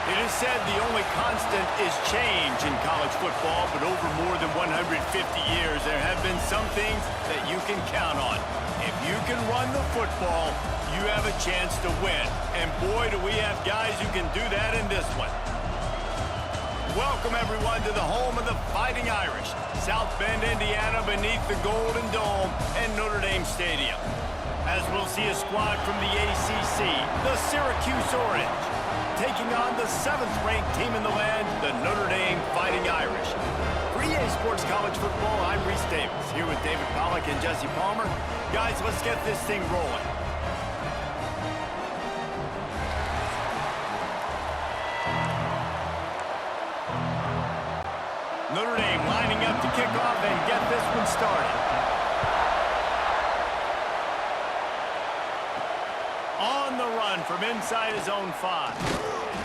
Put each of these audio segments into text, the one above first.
It is said the only constant is change in college football, but over more than 150 years, there have been some things that you can count on. If you can run the football, you have a chance to win. And boy, do we have guys who can do that in this one. Welcome, everyone, to the home of the Fighting Irish, South Bend, Indiana, beneath the Golden Dome and Notre Dame Stadium. As we'll see a squad from the ACC, the Syracuse Orange, taking on the 7th-ranked team in the land, the Notre Dame Fighting Irish. For EA Sports College Football, I'm Reese Davis, here with David Pollack and Jesse Palmer. Guys, let's get this thing rolling. Notre Dame lining up to kick off and get this one started. On the run from inside his own 5.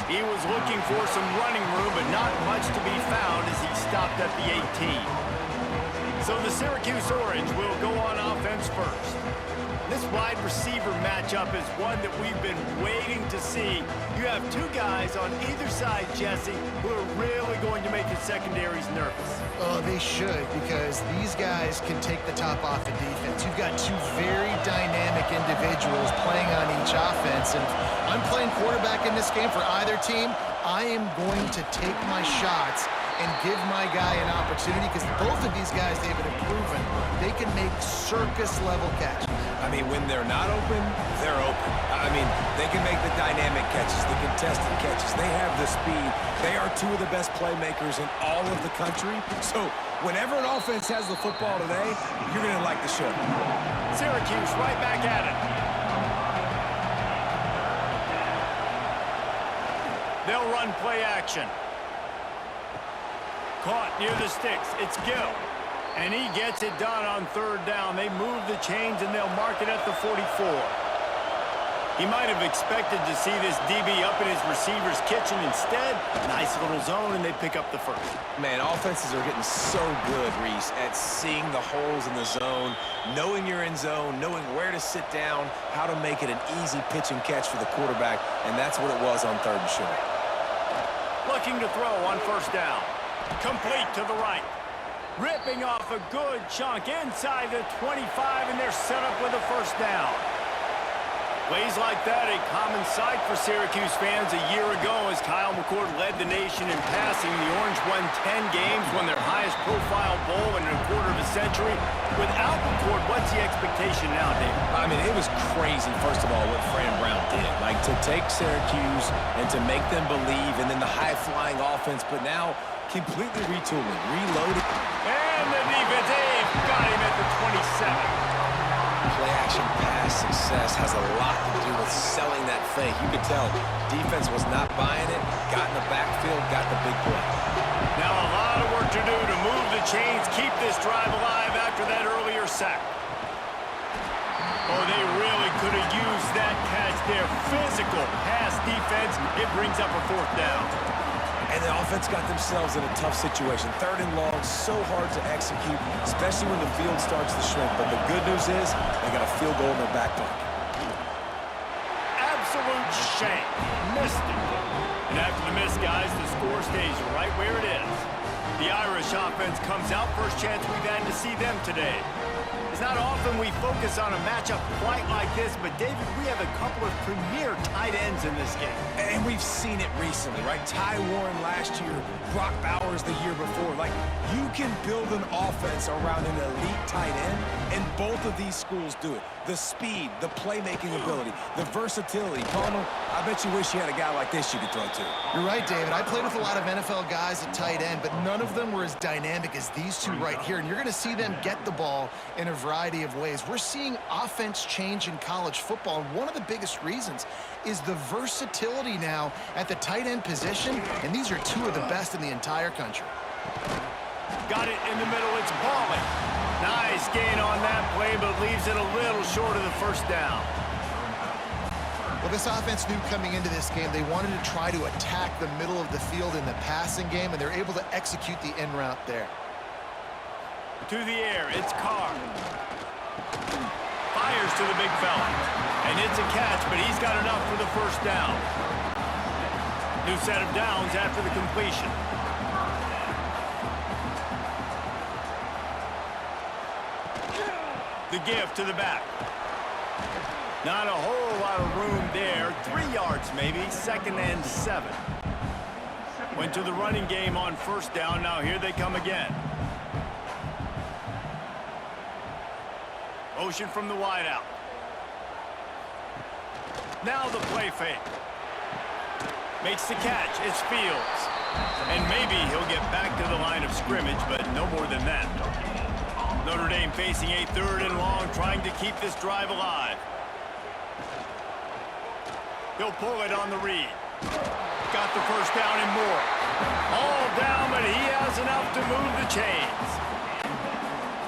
He was looking for some running room, but not much to be found as he stopped at the 18. So the Syracuse Orange will go on offense first. This wide receiver matchup is one that we've been waiting to see. You have two guys on either side, Jesse, who are really going to make the secondaries nervous. Oh, they should, because these guys can take the top off the defense. You've got two very dynamic individuals playing on each offense, and I'm playing quarterback in this game for either team. I am going to take my shots and give my guy an opportunity, because both of these guys, David, have proven they can make circus-level catches. I mean, when they're not open, they're open. I mean, they can make the dynamic catches, the contested catches. They have the speed. They are two of the best playmakers in all of the country. So whenever an offense has the football today, you're going to like the show. Syracuse right back at it. They'll run play action. Caught near the sticks. It's Gill. And he gets it done on 3rd down. They move the chains, and they'll mark it at the 44. He might have expected to see this DB up in his receiver's kitchen. Instead, nice little zone, and they pick up the first. Man, offenses are getting so good, Reese, at seeing the holes in the zone, knowing you're in zone, knowing where to sit down, how to make it an easy pitch and catch for the quarterback, and that's what it was on 3rd and short. Looking to throw on 1st down. Complete to the right. Ripping off a good chunk inside the 25, and they're set up with a 1st down. Plays like that, a common sight for Syracuse fans a year ago as Kyle McCord led the nation in passing. The Orange won 10 games, won their highest profile bowl in a quarter of a century. Without McCord, what's the expectation now, Dave? I mean, it was crazy, first of all, what Fran Brown did. Like, to take Syracuse and to make them believe, and then the high-flying offense, but now completely retooling, reloading. And the defense got him at the 27. Play-action pass success has a lot to do with selling that fake. You could tell defense was not buying it, got in the backfield, got the big play. Now a lot of work to do to move the chains, keep this drive alive after that earlier sack. Oh, they really could have used that catch there. Physical pass defense. It brings up a 4th down. And the offense got themselves in a tough situation. 3rd and long, so hard to execute, especially when the field starts to shrink. But the good news is they got a field goal in their back pocket. Absolute shame. Missed it. And after the miss, guys, the score stays right where it is. The Irish offense comes out. First chance we've had to see them today. It's not often we focus on a matchup quite like this, but David, we have a couple of premier tight ends in this game. And we've seen it recently, right? Ty Warren last year, Brock Bowers the year before. Like, you can build an offense around an elite tight end, and both of these schools do it. The speed, the playmaking ability, the versatility. Palmer, I bet you wish you had a guy like this you could throw to. You're right, David. I played with a lot of NFL guys at tight end, but none of them were as dynamic as these two right here. And you're going to see them get the ball in a variety of ways. We're seeing offense change in college football, and one of the biggest reasons is the versatility now at the tight end position, and these are two of the best in the entire country. Got it in the middle. It's Pauling. Nice gain on that play, but leaves it a little short of the 1st down. Well, this offense knew coming into this game they wanted to try to attack the middle of the field in the passing game, and they're able to execute the in route there. To the air, it's Carr. Fires to the big fella. And it's a catch, but he's got enough for the 1st down. New set of downs after the completion. The give to the back. Not a whole lot of room there. 3 yards maybe, 2nd and 7. Went to the running game on 1st down. Now here they come again. Motion from the wideout. Now the play fake. Makes the catch. It's Fields. And maybe he'll get back to the line of scrimmage, but no more than that. Notre Dame facing a 3rd and long, trying to keep this drive alive. He'll pull it on the read. Got the 1st down and more. All down, but he has enough to move the chains.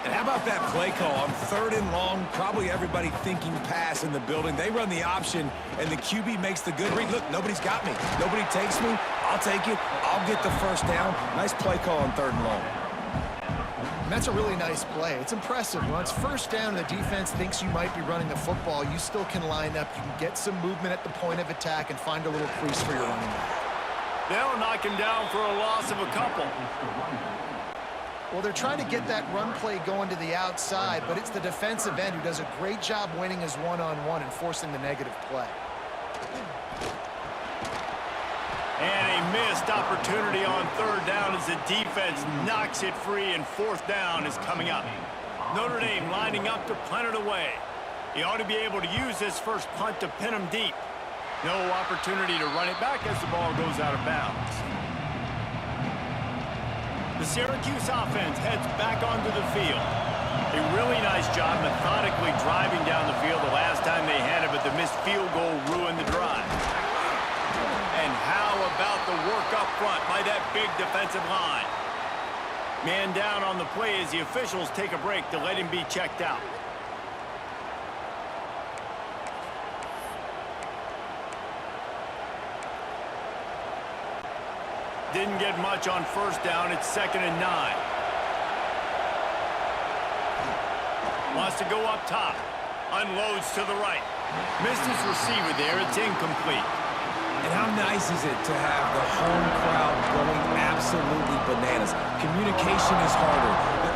And how about that play call on 3rd and long? Probably everybody thinking pass in the building. They run the option, and the QB makes the good read. Look, nobody's got me. Nobody takes me. I'll take it. I'll get the 1st down. Nice play call on 3rd and long. And that's a really nice play. It's impressive. When it's 1st down and the defense thinks you might be running the football, you still can line up. You can get some movement at the point of attack and find a little crease for your running back. They'll knock him down for a loss of a couple. Well, they're trying to get that run play going to the outside, but it's the defensive end who does a great job winning his one-on-one and forcing the negative play. And a missed opportunity on 3rd down as the defense knocks it free, and 4th down is coming up. Notre Dame lining up to punt it away. He ought to be able to use this first punt to pin him deep. No opportunity to run it back as the ball goes out of bounds. The Syracuse offense heads back onto the field. A really nice job methodically driving down the field the last time they had it, but the missed field goal ruined the drive. And how about the work up front by that big defensive line? Man down on the play as the officials take a break to let him be checked out. Didn't get much on 1st down. It's 2nd and 9. Wants to go up top. Unloads to the right. Missed his receiver there. It's incomplete. And how nice is it to have the home crowd going absolutely bananas? Communication is harder.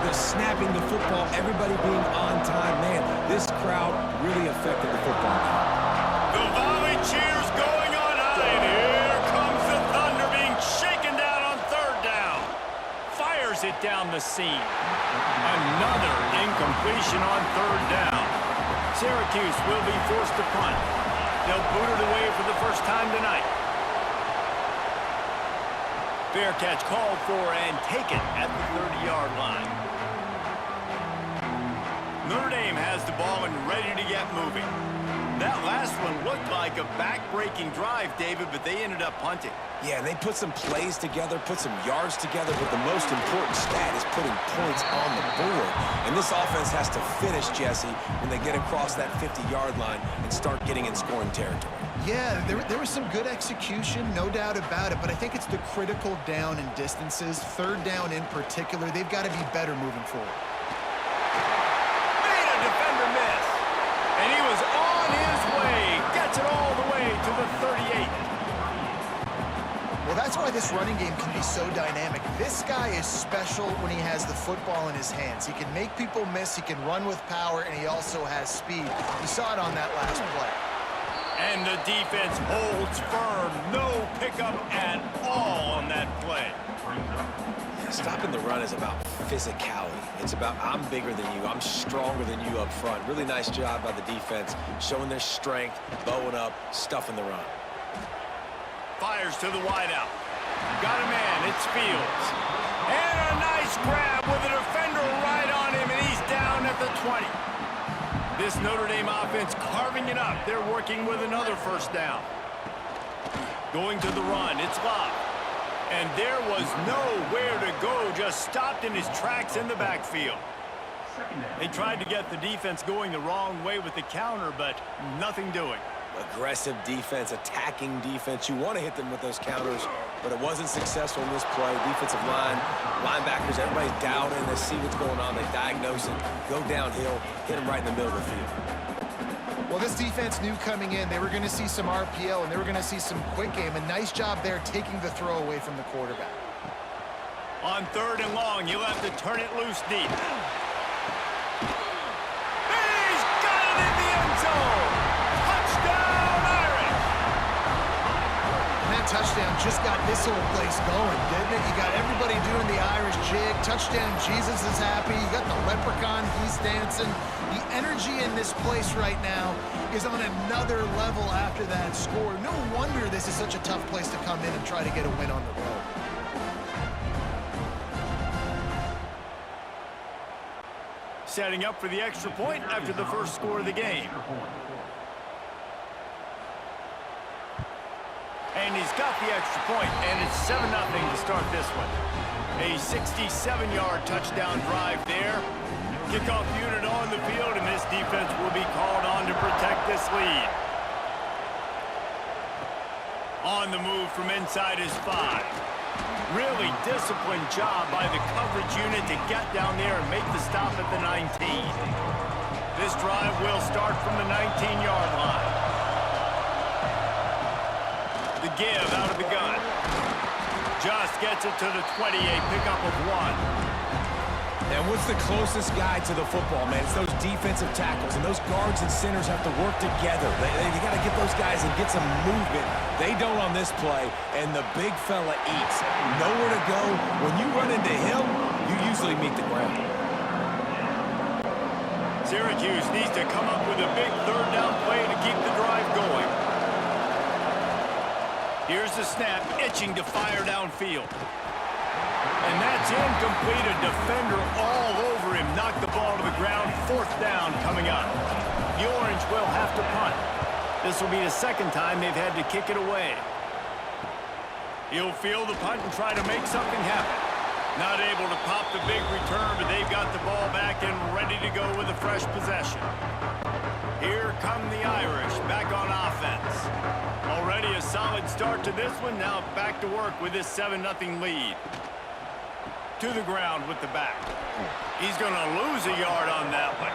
The snapping the football, everybody being on time. Man, this crowd really affected the football game. The volley cheers going on high. And here comes the thunder being shaken down on 3rd down. Fires it down the seam. Another incompletion on 3rd down. Syracuse will be forced to punt. They'll boot it away for the first time tonight. Fair catch called for and taken at the 30-yard line. Notre Dame has the ball and ready to get moving. That last one looked like a back-breaking drive, David, but they ended up punting. Yeah, they put some plays together, put some yards together, but the most important stat is putting points on the board. And this offense has to finish, Jesse, when they get across that 50-yard line and start getting in scoring territory. Yeah, there was some good execution, no doubt about it, but I think it's the critical down and distances, 3rd down in particular. They've got to be better moving forward. Made a defender miss. And he was on his way. Gets it all the way to the 38. Well, that's why this running game can be so dynamic. This guy is special when he has the football in his hands. He can make people miss, he can run with power, and he also has speed. You saw it on that last play. And the defense holds firm. No pickup at all on that play. Stopping the run is about physicality. It's about I'm bigger than you, I'm stronger than you up front. Really nice job by the defense, showing their strength, bowing up, stuffing the run. Fires to the wideout. Got a man, it's Fields. And a nice grab with a defender right on him, and he's down at the 20. This Notre Dame offense carving it up. They're working with another 1st down. Going to the run, it's Love. And there was nowhere to go, just stopped in his tracks in the backfield. They tried to get the defense going the wrong way with the counter, but nothing doing. Aggressive defense, attacking defense. You want to hit them with those counters, but it wasn't successful in this play. Defensive line, linebackers, everybody's down in. They see what's going on. They diagnose it, go downhill, hit them right in the middle of the field. Well, this defense knew coming in they were going to see some RPO and they were going to see some quick game. A nice job there taking the throw away from the quarterback. On 3rd and long, you'll have to turn it loose deep. He's got it in the end zone! Touchdown, Irish! And that touchdown just got this whole place going, didn't it? You got everybody doing the Irish jig. Touchdown, Jesus is happy. You got the leprechaun, he's dancing. The energy in this place right now is on another level after that score. No wonder this is such a tough place to come in and try to get a win on the road. Setting up for the extra point after the first score of the game. And he's got the extra point, and it's 7-0 to start this one. A 67-yard touchdown drive there. Kickoff unit on the field, and this defense will be called on to protect this lead. On the move from inside his 5. Really disciplined job by the coverage unit to get down there and make the stop at the 19. This drive will start from the 19-yard line. The give out of the gun. Just gets it to the 28, pickup of 1. And what's the closest guy to the football, man? It's those defensive tackles, and those guards and centers have to work together. They got to get those guys and get some movement. They don't on this play, and the big fella eats. Nowhere to go. When you run into him, you usually meet the ground. Syracuse needs to come up with a big 3rd down play to keep the drive going. Here's the snap, itching to fire downfield. And that's incomplete. A defender all over him. Knocked the ball to the ground. 4th down coming up. The Orange will have to punt. This will be the 2nd time they've had to kick it away. He'll field the punt and try to make something happen. Not able to pop the big return, but they've got the ball back and ready to go with a fresh possession. Here come the Irish, back on offense. Already a solid start to this one. Now back to work with this 7-0 lead. To the ground with the back. He's going to lose a yard on that one.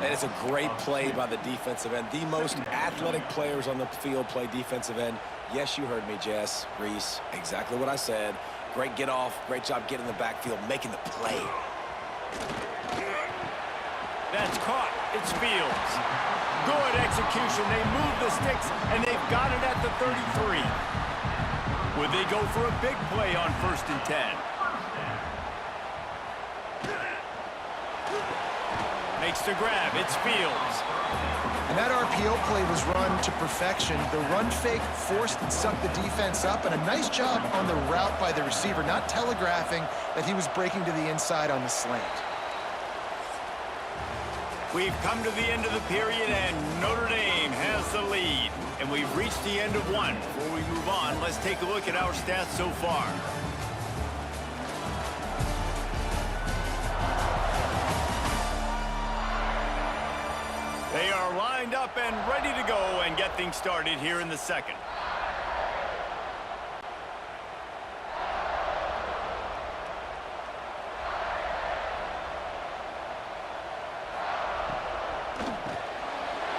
And it's a great play by the defensive end. The most athletic players on the field play defensive end. Yes, you heard me, Jess, Reese. Exactly what I said. Great get off. Great job getting in the backfield, making the play. That's caught. It's Fields. Good execution. They move the sticks, and they've got it at the 33. Would they go for a big play on 1st and 10? Makes the grab. It's Fields. And that RPO play was run to perfection. The run fake forced and sucked the defense up, and a nice job on the route by the receiver, not telegraphing that he was breaking to the inside on the slant. We've come to the end of the period, and Notre Dame has the lead. And we've reached the end of one. Before we move on, let's take a look at our stats so far. They are lined up and ready to go and get things started here in the 2nd.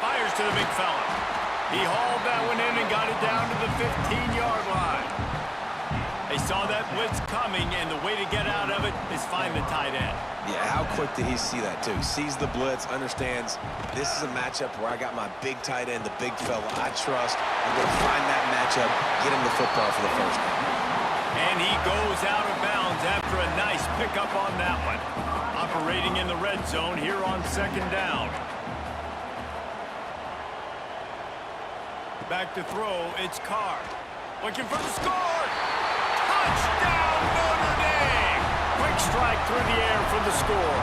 Fires to the big fella. He hauled that one in and got it down to the 15-yard line. They saw that blitz coming, and the way to get out of it is find the tight end. Yeah, how quick did he see that, too? Sees the blitz, understands this is a matchup where I got my big tight end, the big fella I trust. I'm going to find that matchup, get him the football for the 1st down. And he goes out of bounds after a nice pickup on that one. Operating in the red zone here on 2nd down. Back to throw, it's Carr. Looking for the score! Touchdown, Notre Dame! Quick strike through the air for the score.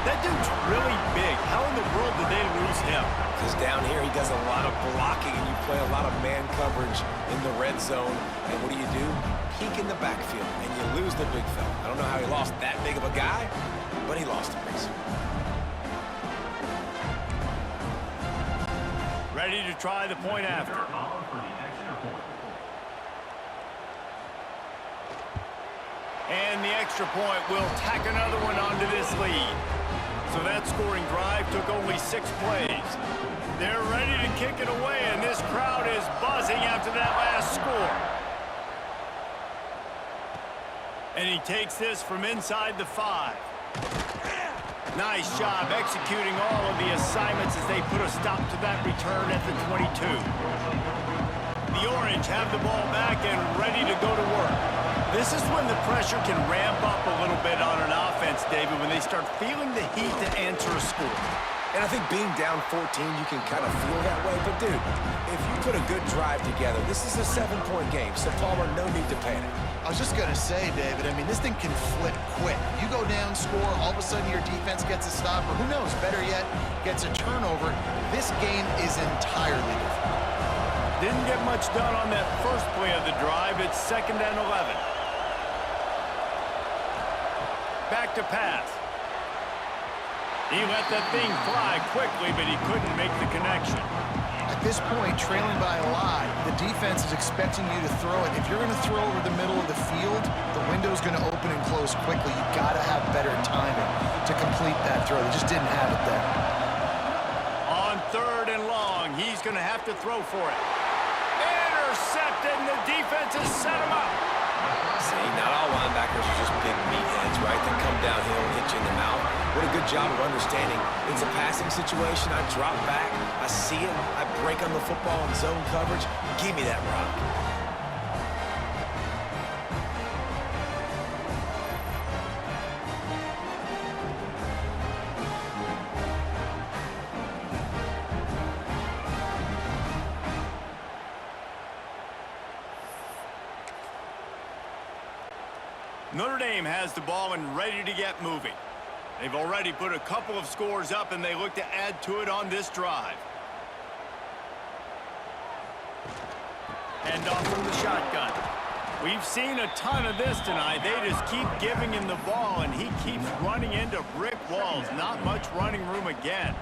That dude's really big. How in the world did they lose him? Because down here he does a lot of blocking, and you play a lot of man coverage in the red zone. And what do? Peek in the backfield, and you lose the big fella. I don't know how he lost that big of a guy, but he lost him. Ready to try the point after. And the extra point will tack another one onto this lead. So So that scoring drive took only 6 plays. They're ready to kick it away, and this crowd is buzzing after that last score. And he takes this from inside the 5. Nice job executing all of the assignments as they put a stop to that return at the 22. The Orange have the ball back and ready to go to work. This is when the pressure can ramp up a little bit on an offense, David, when they start feeling the heat to answer a score. And I think being down 14, you can kind of feel that way. But, dude, if you put a good drive together, this is a 7-point game. So, Palmer, no need to panic. I was just going to say, David, I mean, this thing can flip quick. You go down, score, all of a sudden your defense gets a stop, or who knows, better yet, gets a turnover. This game is entirely different. Didn't get much done on that first play of the drive. It's 2nd and 11. Back to pass. He let that thing fly quickly, but he couldn't make the connection. At this point, trailing by a lot, the defense is expecting you to throw it. If you're going to throw over the middle of the field, the window's going to open and close quickly. You've got to have better timing to complete that throw. They just didn't have it there. On 3rd and long, he's going to have to throw for it. Intercepted, and the defense has set him up. See, not all linebackers are just big meatheads, right, that come downhill and hit you in the mouth. What a good job of understanding. It's a passing situation. I drop back. I see it. I break on the football in zone coverage. Give me that rock. Notre Dame has the ball and ready to get moving. They've already put a couple of scores up, and they look to add to it on this drive. Hand off from the shotgun. We've seen a ton of this tonight. They just keep giving him the ball, and he keeps running into brick walls. Not much running room again.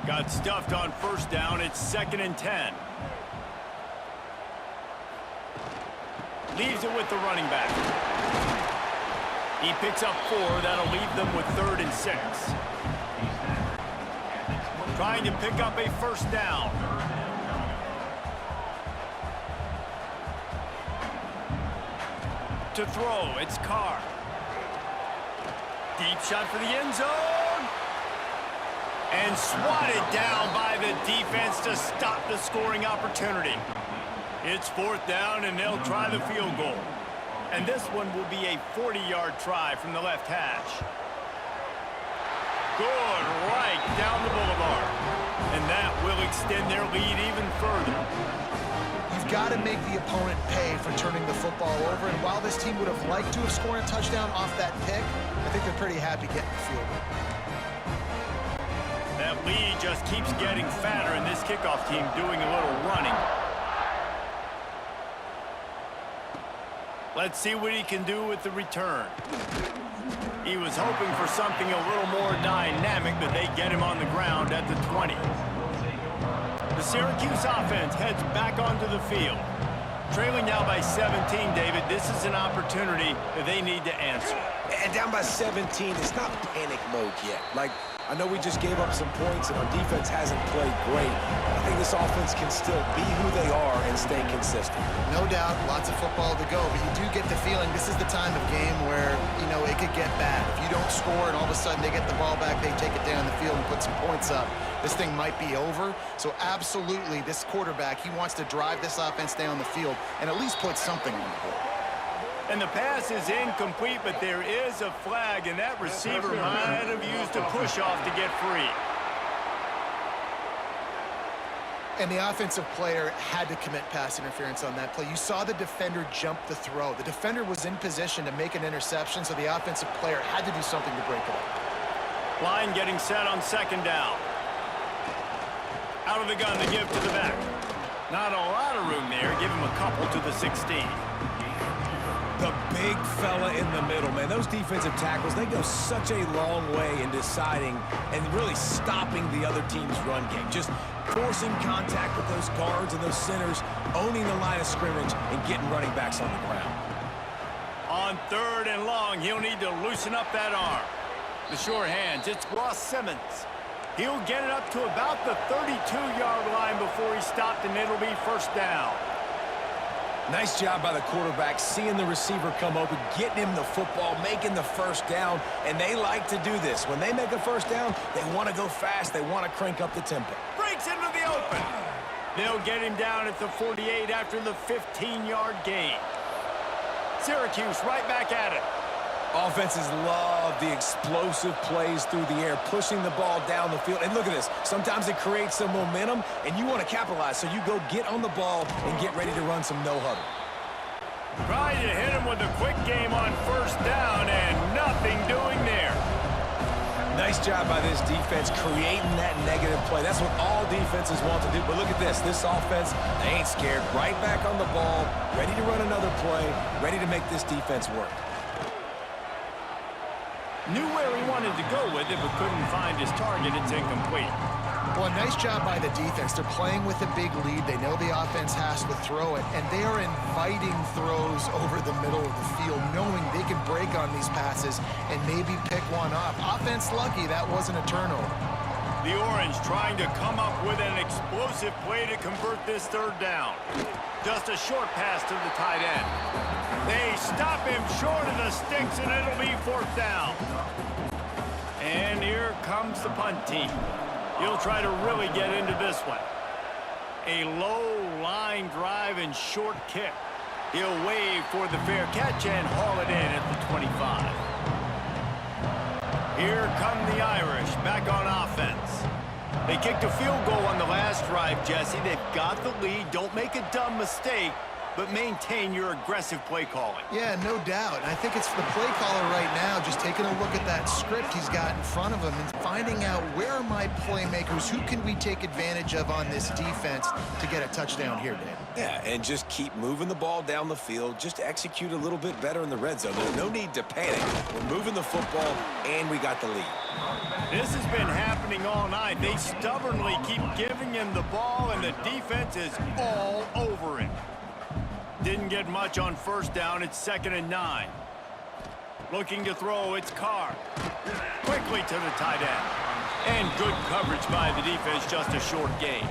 Got stuffed on 1st down. It's 2nd and 10. Leaves it with the running back. He picks up 4. That'll leave them with 3rd and 6. Trying to pick up a 1st down. To throw, it's Carr. Deep shot for the end zone. And swatted down by the defense to stop the scoring opportunity. It's 4th down, and they'll try the field goal. And this one will be a 40-yard try from the left hash. Good right down the boulevard. And that will extend their lead even further. You've got to make the opponent pay for turning the football over. And while this team would have liked to have scored a touchdown off that pick, I think they're pretty happy getting the field goal. That lead just keeps getting fatter, and this kickoff team doing a little running. Let's see what he can do with the return. He was hoping for something a little more dynamic, but they get him on the ground at the 20. The Syracuse offense heads back onto the field. Trailing now by 17, David, this is an opportunity that they need to answer. And down by 17, it's not panic mode yet. Like, I know we just gave up some points and our defense hasn't played great. I think this offense can still be who they are and stay consistent. No doubt, lots of football to go, but you do get the feeling this is the time of game where, you know, it could get bad. If you don't score and all of a sudden they get the ball back, they take it down the field and put some points up, this thing might be over. So absolutely, this quarterback, he wants to drive this offense down the field and at least put something on the board. And the pass is incomplete, but there is a flag, and that receiver might have used a push-off to get free. And the offensive player had to commit pass interference on that play. You saw the defender jump the throw. The defender was in position to make an interception, so the offensive player had to do something to break it up. Line getting set on 2nd down. Out of the gun to give to the back. Not a lot of room there. Give him a couple to the 16. The big fella in the middle, man. Those defensive tackles, they go such a long way in deciding and really stopping the other team's run game. Just forcing contact with those guards and those centers, owning the line of scrimmage, and getting running backs on the ground. On 3rd and long, he'll need to loosen up that arm. The sure hands, it's Ross Simmons. He'll get it up to about the 32-yard line before he stopped, and it'll be first down. Nice job by the quarterback, seeing the receiver come open, getting him the football, making the first down, and they like to do this. When they make a first down, they want to go fast. They want to crank up the tempo. Breaks into the open. They'll get him down at the 48 after the 15-yard gain. Syracuse right back at it. Offenses love the explosive plays through the air, pushing the ball down the field. And look at this. Sometimes it creates some momentum, and you want to capitalize. So you go get on the ball and get ready to run some no-huddle. Trying to hit him with a quick game on first down, and nothing doing there. Nice job by this defense creating that negative play. That's what all defenses want to do. But look at this. This offense, they ain't scared. Right back on the ball, ready to run another play, ready to make this defense work. Knew where he wanted to go with it, but couldn't find his target. It's incomplete. Well, nice job by the defense. They're playing with a big lead. They know the offense has to throw it, and they are inviting throws over the middle of the field, knowing they can break on these passes and maybe pick one off. Offense lucky that wasn't a turnover. The Orange trying to come up with an explosive play to convert this third down. Just a short pass to the tight end. They stop him short of the sticks, and it'll be fourth down. And here comes the punt team. He'll try to really get into this one. A low line drive and short kick. He'll wave for the fair catch and haul it in at the 25. Here come the Irish back on offense. They kicked a field goal on the last drive, Jesse. They've got the lead. Don't make a dumb mistake, but maintain your aggressive play calling. Yeah, no doubt. I think it's the play caller right now just taking a look at that script he's got in front of him and finding out where are my playmakers, who can we take advantage of on this defense to get a touchdown here, Dan? Yeah, and just keep moving the ball down the field. Just execute a little bit better in the red zone. There's no need to panic. We're moving the football, and we got the lead. This has been happening all night. They stubbornly keep giving him the ball, and the defense is all over it. Didn't get much on first down. It's 2nd and 9. Looking to throw, it's Carr. Quickly to the tight end. And good coverage by the defense, just a short gain.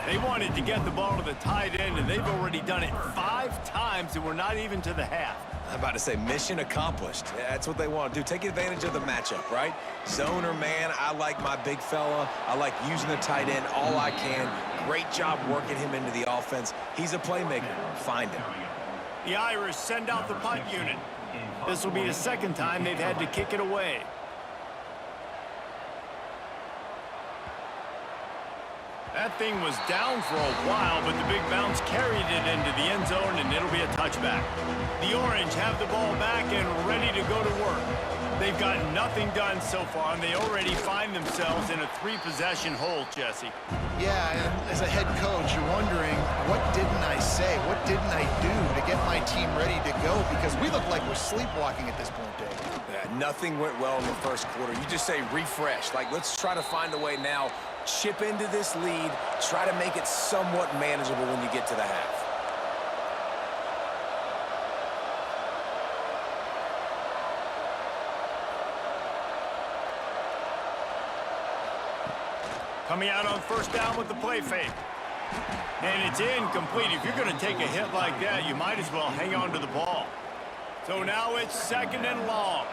They wanted to get the ball to the tight end, and they've already done it 5 times, and we're not even to the half. I'm about to say mission accomplished. That's what they want to do. Take advantage of the matchup, right? Zone or man, I like my big fella. I like using the tight end all I can. Great job working him into the offense. He's a playmaker. Find him. The Irish send out the punt unit. This will be the second time they've had to kick it away. That thing was down for a while, but the big bounce carried it into the end zone, and it'll be a touchback. The Orange have the ball back and ready to go to work. They've got nothing done so far, and they already find themselves in a 3-possession hole, Jesse. Yeah, and as a head coach, you're wondering, what didn't I say? What didn't I do to get my team ready to go? Because we look like we're sleepwalking at this point, Dave. Yeah, nothing went well in the first quarter. You just say refresh. Like, let's try to find a way now. Chip into this lead. Try to make it somewhat manageable when you get to the half. Coming out on first down with the play fake. And it's incomplete. If you're going to take a hit like that, you might as well hang on to the ball. So now it's 2nd and long.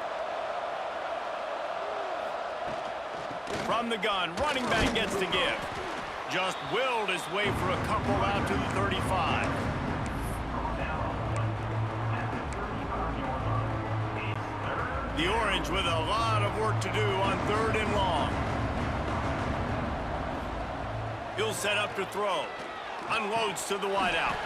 From the gun, running back gets to give. Just willed his way for a couple out to the 35. The Orange with a lot of work to do on 3rd and long. He'll set up to throw. Unloads to the wideout.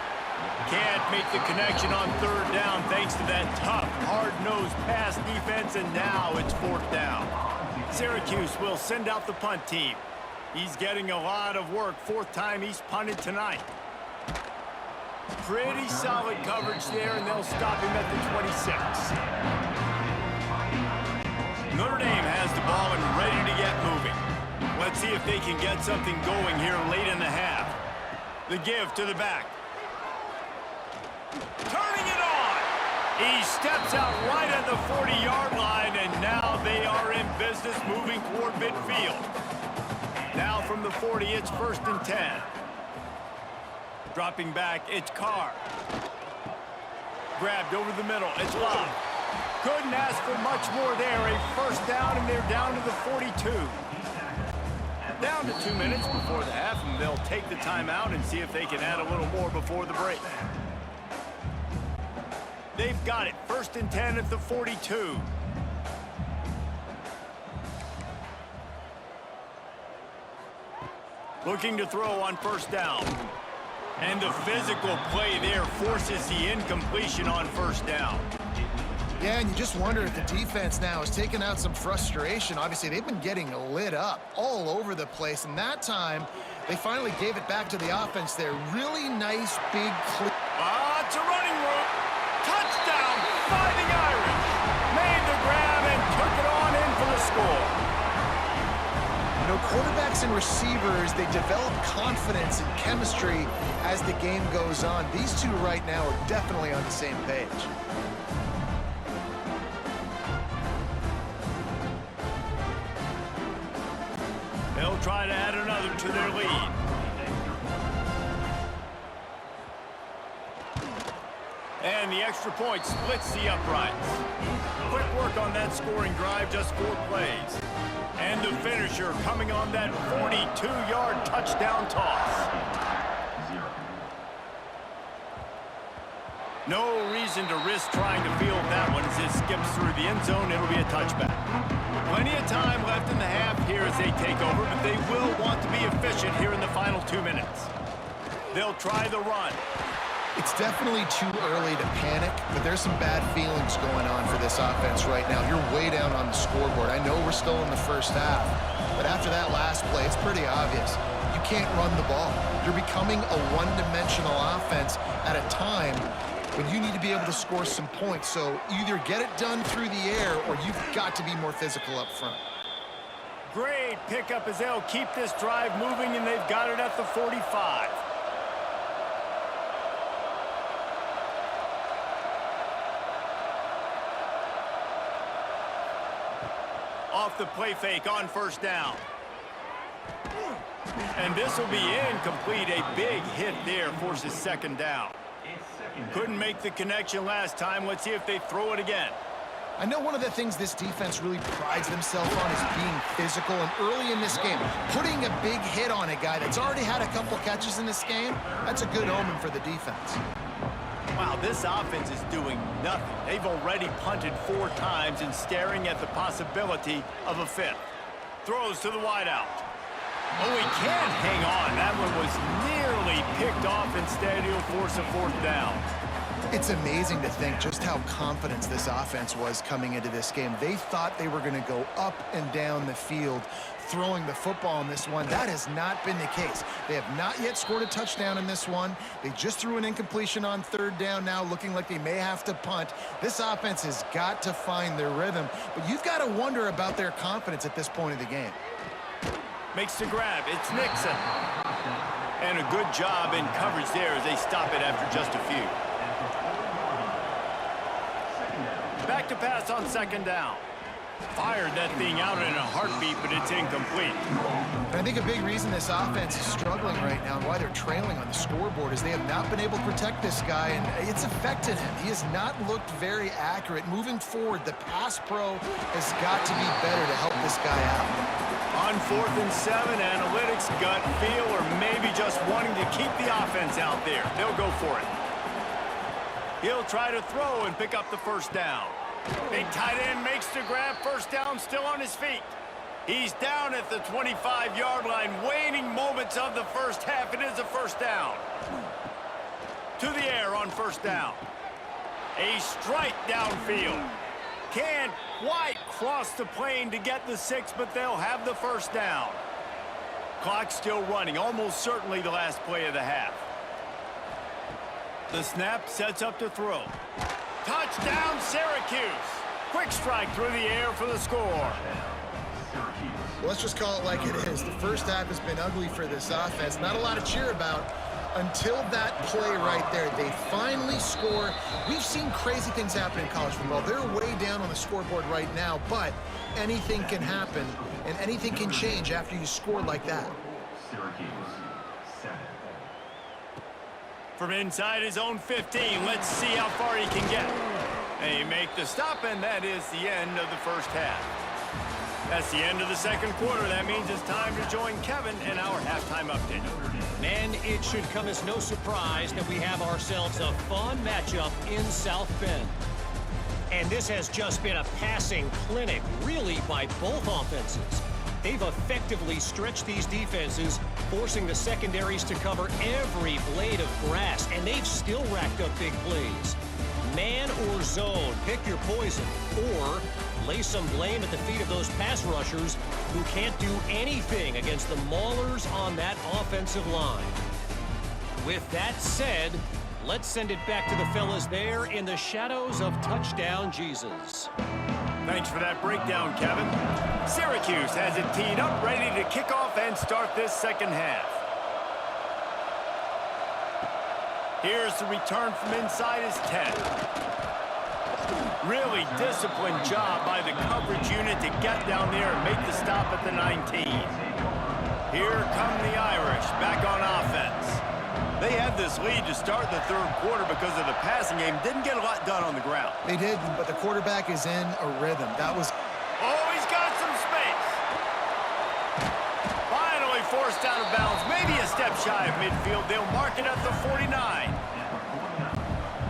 Can't make the connection on 3rd down thanks to that tough, hard-nosed pass defense, and now it's 4th down. Syracuse will send out the punt team. He's getting a lot of work. 4th time he's punted tonight. Pretty solid coverage there, and they'll stop him at the 26. Notre Dame has the ball and ready to get moving. Let's see if they can get something going here late in the half. The give to the back. Turning it on! He steps out right at the 40-yard line, and now they are in business moving toward midfield. Now from the 40, it's 1st and 10. Dropping back, it's Carr. Grabbed over the middle, it's Love. Couldn't ask for much more there. A 1st down, and they're down to the 42. Down to 2 minutes before the half, and they'll take the timeout and see if they can add a little more before the break. They've got it. 1st and 10 at the 42. Looking to throw on 1st down. And the physical play there forces the incompletion on 1st down. Yeah, and you just wonder if the defense now is taking out some frustration. Obviously, they've been getting lit up all over the place, and that time, they finally gave it back to the offense there. Really nice, big, clear. It's a running route. Touchdown, Fighting Irish. Made the grab and took it on in for the score. You know, quarterbacks and receivers, they develop confidence and chemistry as the game goes on. These two right now are definitely on the same page. They'll try to add another to their lead. And the extra point splits the uprights. Quick work on that scoring drive, just 4 plays. And the finisher coming on that 42-yard touchdown toss. No reason to risk trying to field that one as it skips through the end zone. It'll be a touchback. Plenty of time left in the half here as they take over, but they will want to be efficient here in the final 2 minutes. They'll try the run. It's definitely too early to panic, but there's some bad feelings going on for this offense right now. You're way down on the scoreboard. I know we're still in the 1st half, but after that last play, it's pretty obvious. You can't run the ball. You're becoming a one-dimensional offense at a time when you need to be able to score some points. So either get it done through the air or you've got to be more physical up front. Great pickup as they'll keep this drive moving, and they've got it at the 45. Off the play fake on 1st down. And this will be incomplete. A big hit there forces 2nd down. Couldn't make the connection last time. Let's see if they throw it again. I know one of the things this defense really prides themselves on is being physical, and early in this game, putting a big hit on a guy that's already had a couple catches in this game, that's a good omen for the defense. Wow, this offense is doing nothing. They've already punted 4 times and staring at the possibility of a 5th. Throws to the wideout. Oh, he can't hang on. That one was nearly picked off. Instead, he'll force a 4th down. It's amazing to think just how confident this offense was coming into this game. They thought they were going to go up and down the field throwing the football in this one. That has not been the case. They have not yet scored a touchdown in this one. They just threw an incompletion on 3rd down now, looking like they may have to punt. This offense has got to find their rhythm, but you've got to wonder about their confidence at this point of the game. Makes the grab. It's Nixon. And a good job in coverage there as they stop it after just a few. Back to pass on 2nd down. Fired that thing out in a heartbeat, but it's incomplete. And I think a big reason this offense is struggling right now and why they're trailing on the scoreboard is they have not been able to protect this guy, and it's affected him. He has not looked very accurate. Moving forward, the pass pro has got to be better to help this guy out. On 4th and 7, analytics, gut feel, or maybe just wanting to keep the offense out there. They'll go for it. He'll try to throw and pick up the 1st down. Big tight end makes the grab. 1st down, still on his feet. He's down at the 25-yard line. Waning moments of the 1st half. It is a 1st down. To the air on 1st down. A strike downfield. Can't quite cross the plane to get the 6, but they'll have the 1st down. Clock still running. Almost certainly the last play of the half. The snap sets up to throw. Touchdown, Syracuse. Quick strike through the air for the score. Well, let's just call it like it is. The 1st half has been ugly for this offense. Not a lot to cheer about. until that play right there. They finally score. We've seen crazy things happen in college football. They're way down on the scoreboard right now, but anything can happen, and anything can change after you score like that. Syracuse, 7. From inside his own 15, let's see how far he can get. They make the stop, and that is the end of the first half. That's the end of the second quarter. That means it's time to join Kevin in our halftime update. Man, it should come as no surprise that we have ourselves a fun matchup in South Bend. And this has just been a passing clinic, really, by both offenses. They've effectively stretched these defenses, forcing the secondaries to cover every blade of grass, and they've still racked up big plays. Man or zone, pick your poison, or lay some blame at the feet of those pass rushers who can't do anything against the maulers on that offensive line. With that said, let's send it back to the fellas there in the shadows of Touchdown Jesus. Thanks for that breakdown, Kevin. Syracuse has it teed up, ready to kick off and start this second half. Here's the return from inside his 10. Really disciplined job by the coverage unit to get down there and make the stop at the 19. Here come the Irish back on offense. They had this lead to start the third quarter because of the passing game. Didn't get a lot done on the ground. They did, but the quarterback is in a rhythm. That was... Oh, he's got some space. Finally forced out of bounds. Maybe a step shy of midfield. They'll mark it at the 49.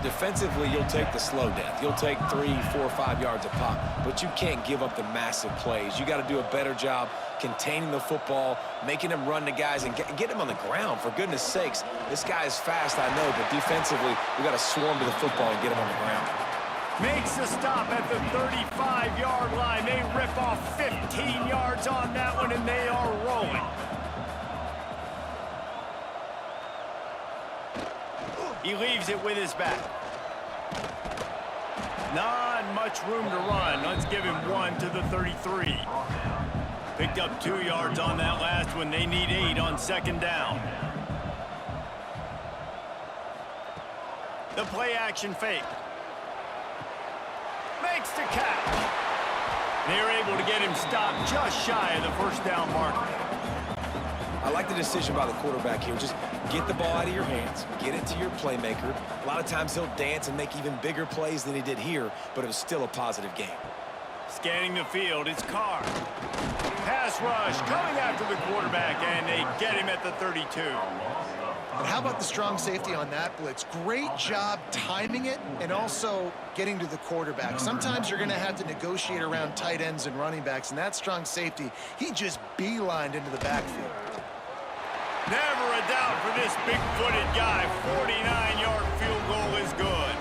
Defensively, you'll take the slow death. You'll take 3, 4, 5 yards a pop, but you can't give up the massive plays. You got to do a better job containing the football, making them run to guys, and get them on the ground. For goodness sakes, this guy is fast, I know, but defensively, we got to swarm to the football and get him on the ground. Makes the stop at the 35-yard line. They rip off 15 yards on that one, and they are rolling. He leaves it with his back. Not much room to run. Let's give him 1 to the 33. Picked up 2 yards on that last one. They need 8 on second down. The play action fake. Makes the catch. They're able to get him stopped just shy of the first down marker. I like the decision by the quarterback here. Just get the ball out of your hands, get it to your playmaker. A lot of times he'll dance and make even bigger plays than he did here, but it was still a positive game. Scanning the field, it's Carr. Pass rush coming after the quarterback, and they get him at the 32. But how about the strong safety on that blitz? Great job timing it and also getting to the quarterback. Sometimes you're going to have to negotiate around tight ends and running backs, and that strong safety, he just beelined into the backfield. Never a doubt for this big-footed guy. 49-yard field goal is good.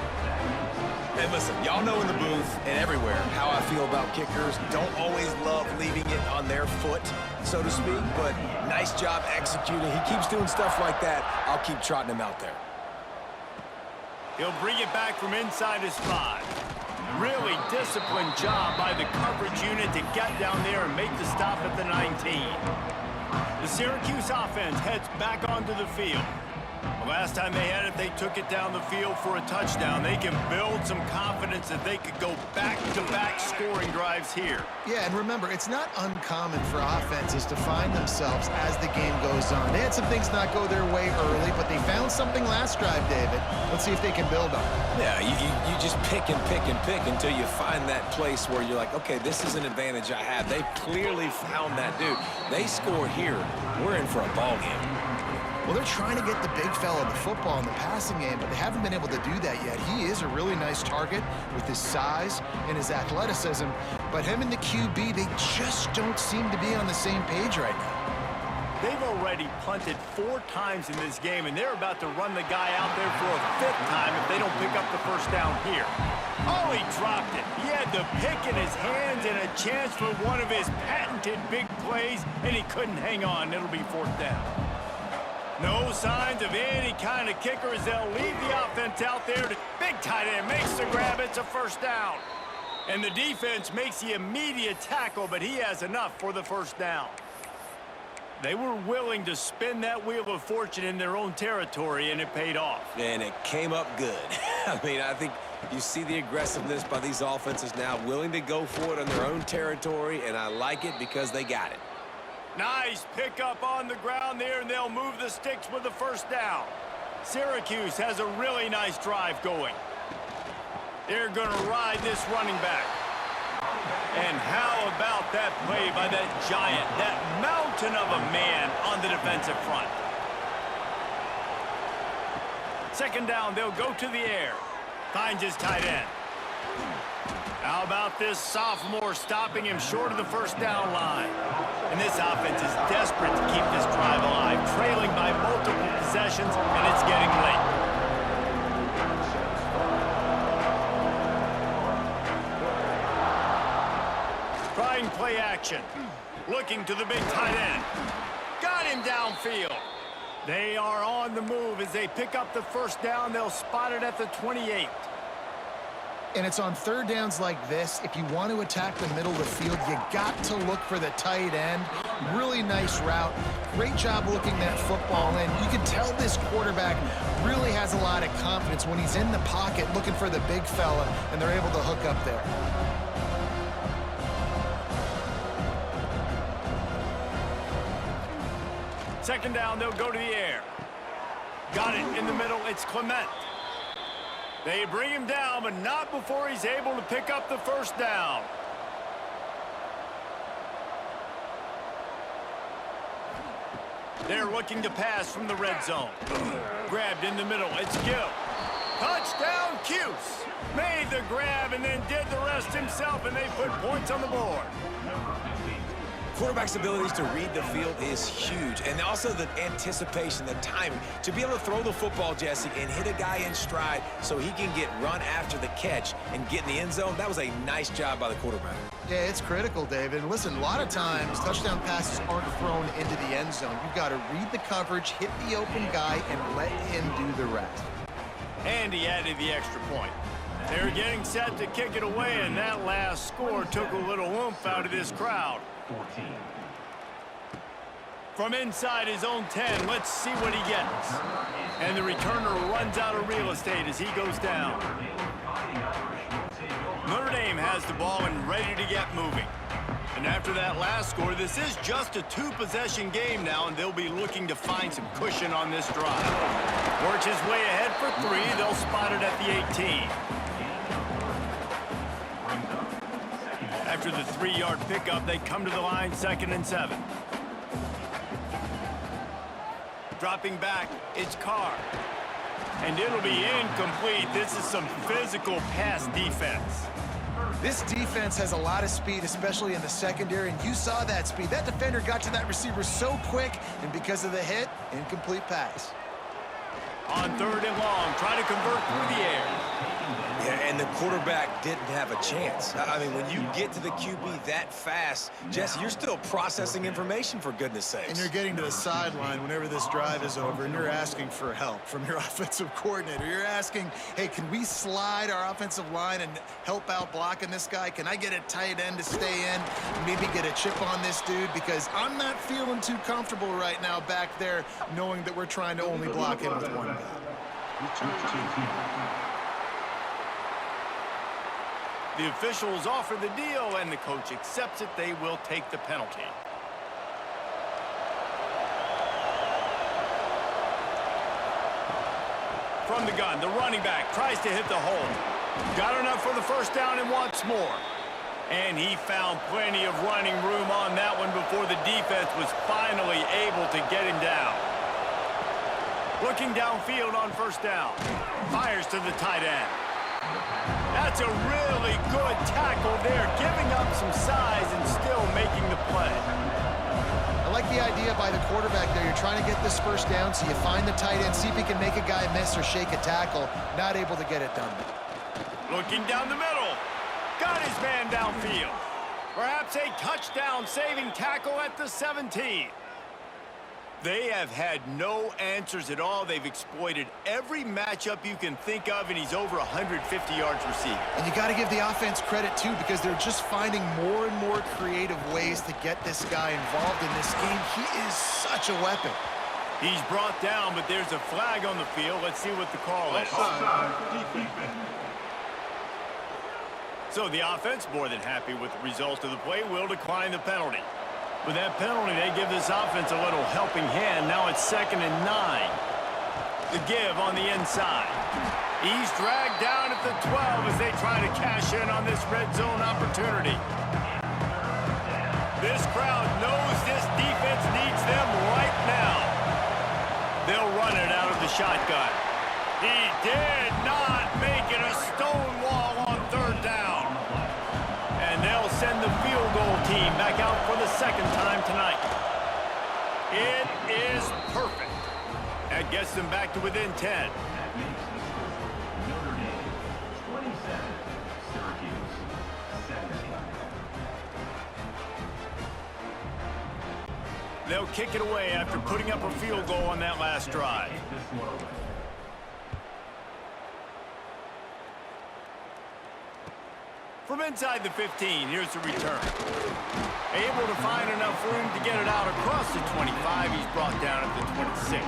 And listen, y'all know in the booth and everywhere how I feel about kickers. Don't always love leaving it on their foot, so to speak, but nice job executing. He keeps doing stuff like that. I'll keep trotting him out there. He'll bring it back from inside his 5. Really disciplined job by the coverage unit to get down there and make the stop at the 19. The Syracuse offense heads back onto the field. The last time they had it, they took it down the field for a touchdown. They can build some confidence that they could go back-to-back scoring drives here. Yeah, and remember, it's not uncommon for offenses to find themselves as the game goes on. They had some things not go their way early, but they found something last drive, David. Let's see if they can build on it. Yeah, you just pick and pick and pick until you find that place where you're like, okay, this is an advantage I have. They clearly found that dude. They score here. We're in for a ball game. Well, they're trying to get the big fella the football in the passing game, but they haven't been able to do that yet. He is a really nice target with his size and his athleticism, but him and the QB, they just don't seem to be on the same page right now. They've already punted 4 times in this game, and they're about to run the guy out there for a 5th time if they don't pick up the first down here. Oh, he dropped it. He had the pick in his hands and a chance for one of his patented big plays, and he couldn't hang on. It'll be 4th down. No signs of any kind of kicker as they'll leave the offense out there. Big tight end makes the grab. It's a first down. And the defense makes the immediate tackle, but he has enough for the first down. They were willing to spin that wheel of fortune in their own territory, and it paid off. And it came up good. I mean, I think you see the aggressiveness by these offenses now, willing to go for it in their own territory, and I like it because they got it. Nice pickup on the ground there, and they'll move the sticks with the first down. Syracuse has a really nice drive going. They're going to ride this running back. And how about that play by that giant, that mountain of a man on the defensive front? Second down, they'll go to the air. Finds his tight end. How about this sophomore stopping him short of the first down line? And this offense is desperate to keep this drive alive, trailing by multiple possessions, and it's getting late. Trying play action. Looking to the big tight end. Got him downfield. They are on the move as they pick up the first down. They'll spot it at the 28. And it's on third downs like this. If you want to attack the middle of the field, you got to look for the tight end. Really nice route. Great job looking that football in. You can tell this quarterback really has a lot of confidence when he's in the pocket looking for the big fella, and they're able to hook up there. Second down, they'll go to the air. Got it in the middle. It's Clement. They bring him down, but not before he's able to pick up the first down. They're looking to pass from the red zone. Grabbed in the middle. It's Gill. Touchdown, Cuse. Made the grab and then did the rest himself, and they put points on the board. Quarterback's abilities to read the field is huge, and also the anticipation, the timing. To be able to throw the football, Jesse, and hit a guy in stride so he can get run after the catch and get in the end zone, that was a nice job by the quarterback. Yeah, it's critical, David. And listen, a lot of times, touchdown passes aren't thrown into the end zone. You've got to read the coverage, hit the open guy, and let him do the rest. And he added the extra point. They're getting set to kick it away, and that last score took a little oomph out of this crowd. 14. From inside his own 10, let's see what he gets. And the returner runs out of real estate as he goes down. Notre Dame has the ball and ready to get moving. And after that last score, this is just a two-possession game now, and they'll be looking to find some cushion on this drive. Works his way ahead for 3. They'll spot it at the 18. After the 3-yard pickup, they come to the line, 2nd and 7. Dropping back, it's Carr. And it'll be incomplete. This is some physical pass defense. This defense has a lot of speed, especially in the secondary, and you saw that speed. That defender got to that receiver so quick, and because of the hit, incomplete pass. On 3rd and long, try to convert through the air. Yeah, and the quarterback didn't have a chance. I mean, when you get to the QB that fast, Jesse, you're still processing information, for goodness sakes. And you're getting to the sideline whenever this drive is over, and you're asking for help from your offensive coordinator. You're asking, hey, can we slide our offensive line and help out blocking this guy? Can I get a tight end to stay in, maybe get a chip on this dude? Because I'm not feeling too comfortable right now back there knowing that we're trying to only block him with one guy. The officials offer the deal, and the coach accepts it. They will take the penalty. From the gun, the running back tries to hit the hole. Got enough for the first down and wants more. And he found plenty of running room on that one before the defense was finally able to get him down. Looking downfield on first down. Fires to the tight end. That's a really good tackle there, giving up some size and still making the play. I like the idea by the quarterback there. You're trying to get this first down, so you find the tight end, see if he can make a guy miss or shake a tackle. Not able to get it done. Looking down the middle. Got his man downfield. Perhaps a touchdown-saving tackle at the 17. They have had no answers at all. They've exploited every matchup you can think of, and he's over 150 yards receiving. And you got to give the offense credit, too, because they're just finding more and more creative ways to get this guy involved in this game. He is such a weapon. He's brought down, but there's a flag on the field. Let's see what the call is. So the offense, more than happy with the result of the play, will decline the penalty. With that penalty, they give this offense a little helping hand. Now it's 2nd and 9. The give on the inside. He's dragged down at the 12 as they try to cash in on this red zone opportunity. This crowd knows this defense needs them right now. They'll run it out of the shotgun. He did not make it a stone wall on 3rd down. And they'll send the field goal team back out for the 2nd time tonight. It is perfect. That gets them back to within 10. That makes the score Notre Dame 27, Syracuse 17. They'll kick it away after putting up a field goal on that last drive. From inside the 15, here's the return. Able to find enough room to get it out across the 25. He's brought down at the 26.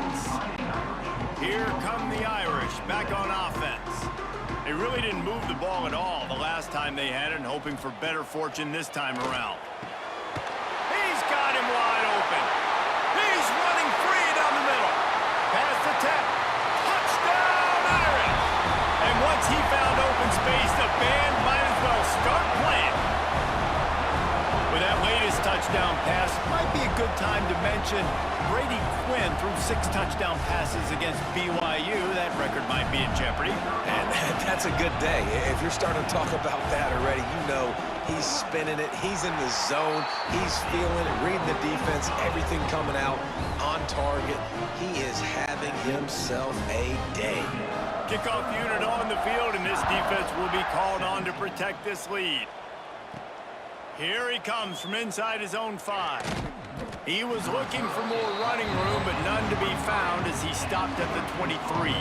Here come the Irish back on offense. They really didn't move the ball at all the last time they had it, and hoping for better fortune this time around. He's got him wide open. He's running free down the middle. Pass the 10. Touchdown Irish! And once he found open space, the band might as well start playing. With that latest touchdown pass, might be a good time to mention Brady Quinn threw 6 touchdown passes against BYU. That record might be in jeopardy. And that's a good day. If you're starting to talk about that already, you know he's spinning it. He's in the zone. He's feeling it, reading the defense, everything coming out on target. He is having himself a day. Kickoff unit on the field, and this defense will be called on to protect this lead. Here he comes from inside his own 5. He was looking for more running room, but none to be found as he stopped at the 23.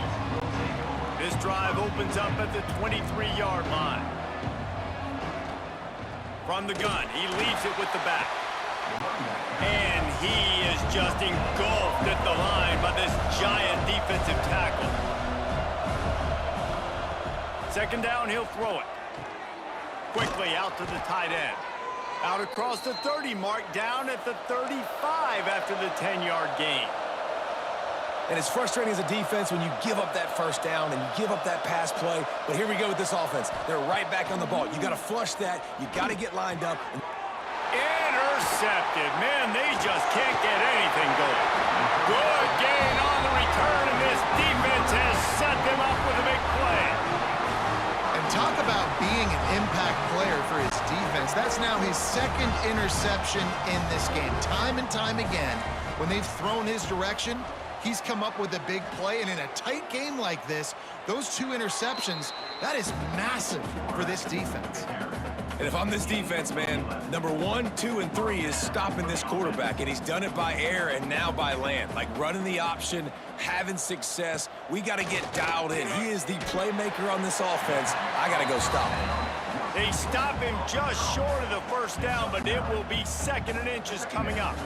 This drive opens up at the 23-yard line. From the gun, he leaves it with the back. And he is just engulfed at the line by this giant defensive tackle. 2nd down, he'll throw it. Quickly out to the tight end. Out across the 30 mark, down at the 35 after the 10-yard gain. And it's frustrating as a defense when you give up that 1st down and you give up that pass play. But here we go with this offense. They're right back on the ball. You got to flush that. You got to get lined up. Intercepted. Man, they just can't get anything going. Good gain on the return, and this defense has set them up with a big play. And talk about being an impact player for his defense. That's now his 2nd interception in this game. Time and time again, when they've thrown his direction, he's come up with a big play. And in a tight game like this, those 2 interceptions, that is massive for this defense. And if I'm this defense, man, number 1, 2, and 3 is stopping this quarterback, and he's done it by air and now by land. Like running the option, having success. We got to get dialed in. He is the playmaker on this offense. I got to go stop him. They stop him just short of the 1st down, but it will be 2nd and inches coming up.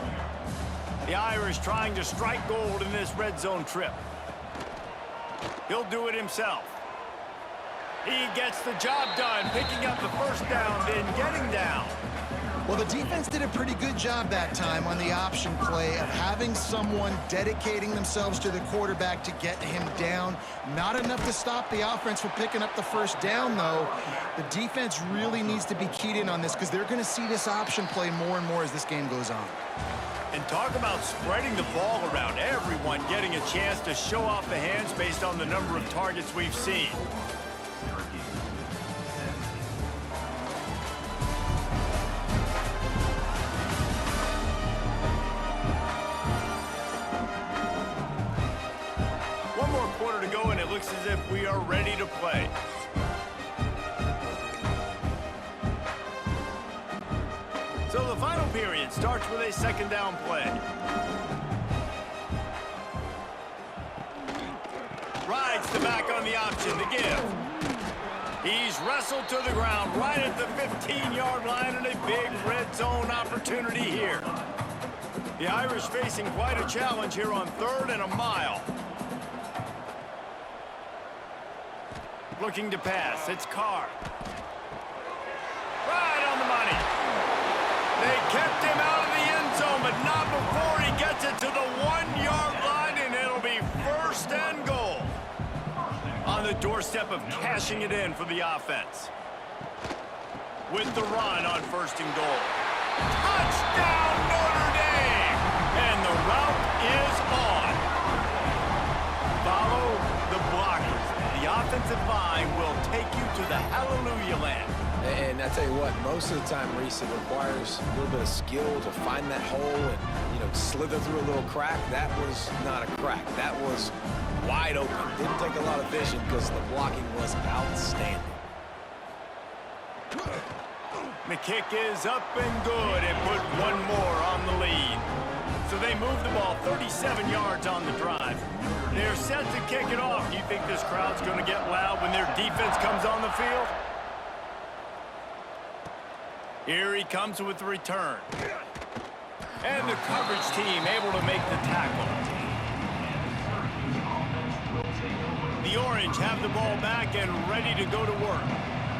The Irish trying to strike gold in this red zone trip. He'll do it himself. He gets the job done, picking up the 1st down, then getting down. Well, the defense did a pretty good job that time on the option play of having someone dedicating themselves to the quarterback to get him down. Not enough to stop the offense from picking up the 1st down, though. The defense really needs to be keyed in on this because they're going to see this option play more and more as this game goes on. And talk about spreading the ball around. Everyone getting a chance to show off the hands based on the number of targets we've seen. One more quarter to go, and it looks as if we are ready to play. So the final period starts with a 2nd down play. Rides the back on the option to give. He's wrestled to the ground right at the 15-yard line and a big red zone opportunity here. The Irish facing quite a challenge here on 3rd and a mile. Looking to pass. It's Carr. Right on the money. They kept him out of the end zone, but not before he gets it to the 1-yard line, and it'll be 1st and goal. On the doorstep of cashing it in for the offense. With the run on 1st and goal. Touchdown, Notre Dame! And the route is on. Follow the blockers. The offensive line will take you to the hallelujah land. And I tell you what, most of the time, Reese, it requires a little bit of skill to find that hole and, slither through a little crack. That was not a crack. That was wide open. Didn't take a lot of vision because the blocking was outstanding. The kick is up and good and put one more on the lead. So they move the ball 37 yards on the drive. They're set to kick it off. Do you think this crowd's going to get loud when their defense comes on the field? Here he comes with the return. And the coverage team able to make the tackle. The Orange have the ball back and ready to go to work.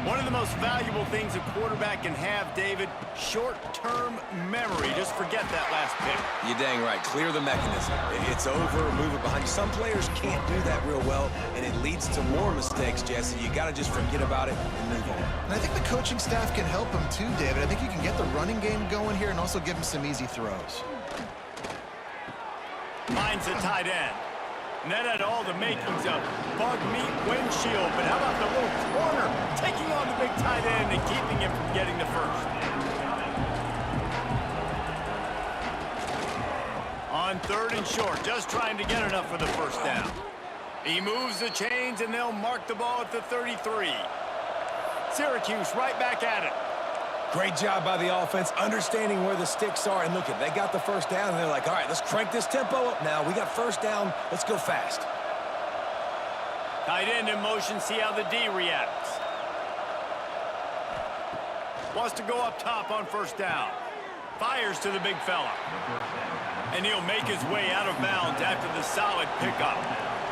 One of the most valuable things a quarterback can have, David, short-term memory. Just forget that last pick. You're dang right. Clear the mechanism. It's over, move it behind you. Some players can't do that real well, and it leads to more mistakes, Jesse. You got to just forget about it and move on. And I think the coaching staff can help him too, David. I think you can get the running game going here and also give him some easy throws. Finds a tight end. And that had all the makings of bug meat windshield. But how about the little corner taking on the big tight end and keeping him from getting the first? On 3rd and short, just trying to get enough for the first down. He moves the chains, and they'll mark the ball at the 33. Syracuse right back at it. Great job by the offense, understanding where the sticks are. And look, they got the first down, and they're like, all right, let's crank this tempo up now. We got first down. Let's go fast. Tight end in motion, see how the D reacts. Wants to go up top on 1st down. Fires to the big fella. And he'll make his way out of bounds after the solid pickup.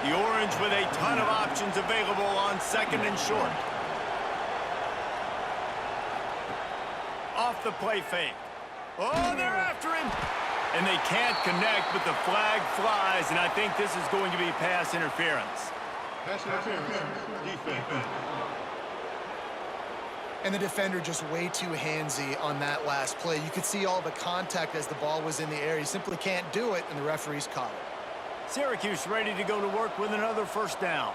The Orange with a ton of options available on 2nd and short. Off the play fake. Oh, they're after him. And they can't connect, but the flag flies, and I think this is going to be pass interference. Pass interference. Defense. And the defender just way too handsy on that last play. You could see all the contact as the ball was in the air. He simply can't do it, and the referees caught it. Syracuse ready to go to work with another first down.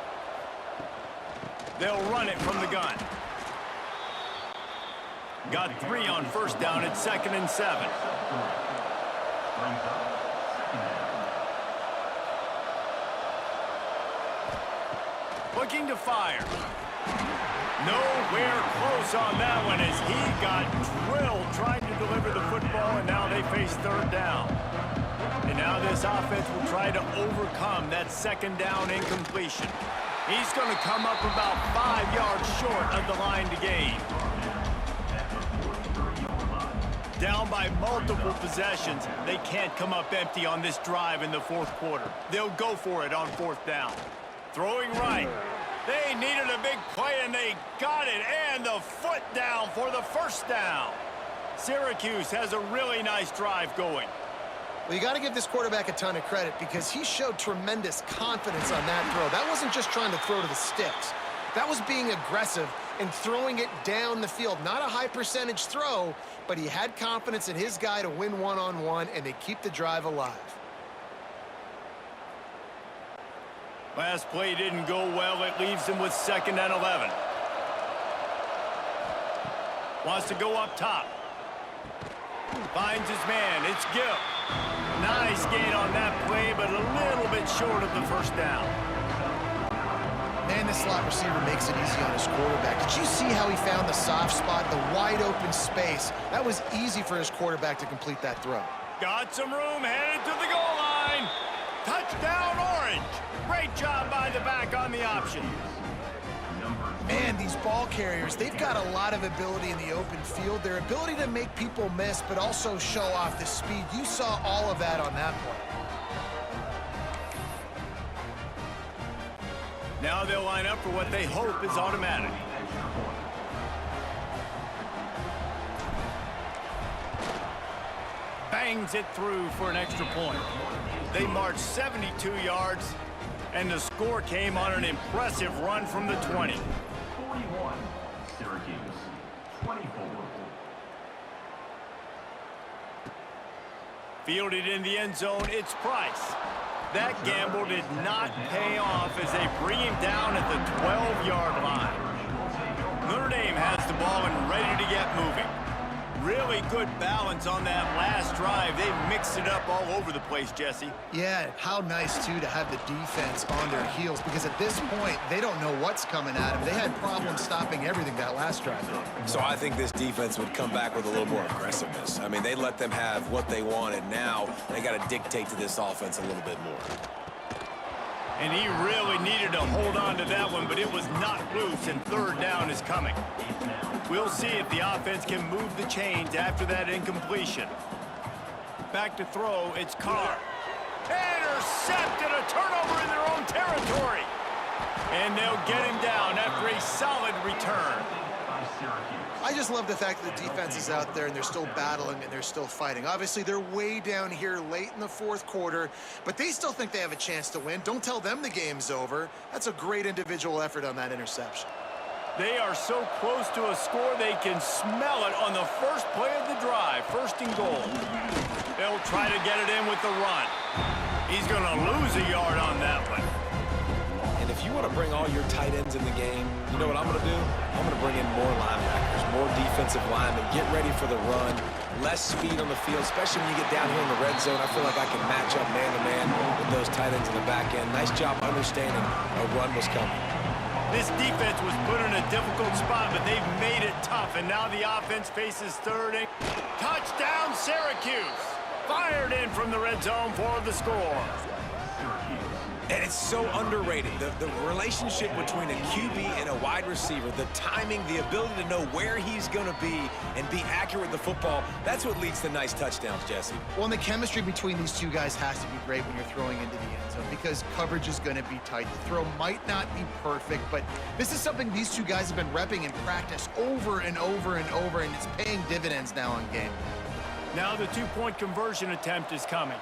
They'll run it from the gun. Got 3 on 1st down at 2nd and 7. Looking to fire. Nowhere close on that one as he got drilled trying to deliver the football, and now they face 3rd down. And now this offense will try to overcome that 2nd down incompletion. He's going to come up about 5 yards short of the line to gain. Down by multiple possessions, they can't come up empty on this drive in the 4th quarter. They'll go for it on 4th down. Throwing right. They needed a big play, and they got it. And the foot down for the 1st down. Syracuse has a really nice drive going. Well, you got to give this quarterback a ton of credit because he showed tremendous confidence on that throw. That wasn't just trying to throw to the sticks. That was being aggressive and throwing it down the field. Not a high percentage throw, but he had confidence in his guy to win one-on-one, and they keep the drive alive. Last play didn't go well. It leaves him with 2nd and 11. Wants to go up top. Finds his man. It's Gill. Nice gain on that play, but a little bit short of the 1st down. Man, this slot receiver makes it easy on his quarterback. Did you see how he found the soft spot, the wide open space? That was easy for his quarterback to complete that throw. Got some room, headed to the goal line. Touchdown, Orange. Great job by the back Man, these ball carriers, they've got a lot of ability in the open field. Their ability to make people miss, but also show off the speed. You saw all of that on that play. Now they'll line up for what they hope is automatic. Bangs it through for an extra point. They marched 72 yards, and the score came on an impressive run from the 20. 41, Syracuse, 24. Fielded in the end zone, it's Price. That gamble did not pay off as they bring him down at the 12-yard line. Notre Dame has the ball and ready to get moving. Really good balance on that last drive. They mixed it up all over the place, Jesse. Yeah, how nice, too, to have the defense on their heels, because at this point, they don't know what's coming at them. They had problems stopping everything that last drive. So I think this defense would come back with a little more aggressiveness. I mean, they let them have what they wanted. Now they got to dictate to this offense a little bit more. And he really needed to hold on to that one, but it was not loose, and third down is coming. We'll see if the offense can move the chains after that incompletion. Back to throw, it's Carr. Intercepted, a turnover in their own territory. And they'll get him down after a solid return. I just love the fact that the defense is out there and they're still battling and they're still fighting. Obviously, they're way down here late in the fourth quarter, but they still think they have a chance to win. Don't tell them the game's over. That's a great individual effort on that interception. They are so close to a score they can smell it on the first play of the drive. First and goal. They'll try to get it in with the run. He's going to lose a yard on that one. And if you want to bring all your tight ends in the game, you know what I'm going to do? I'm going to bring in more linebackers, more defensive linemen, get ready for the run, less speed on the field, especially when you get down here in the red zone. I feel like I can match up man-to-man with those tight ends in the back end. Nice job understanding a run was coming. This defense was put in a difficult spot, but they've made it tough, and now the offense faces third and touchdown, Syracuse. Fired in from the red zone for the score. And it's so underrated. The relationship between a QB and a wide receiver, the timing, the ability to know where he's going to be and be accurate with the football, that's what leads to nice touchdowns, Jesse. Well, and the chemistry between these two guys has to be great when you're throwing into the end zone because coverage is going to be tight. The throw might not be perfect, but this is something these two guys have been repping in practice over and over and over, and it's paying dividends now on game. Now the two-point conversion attempt is coming.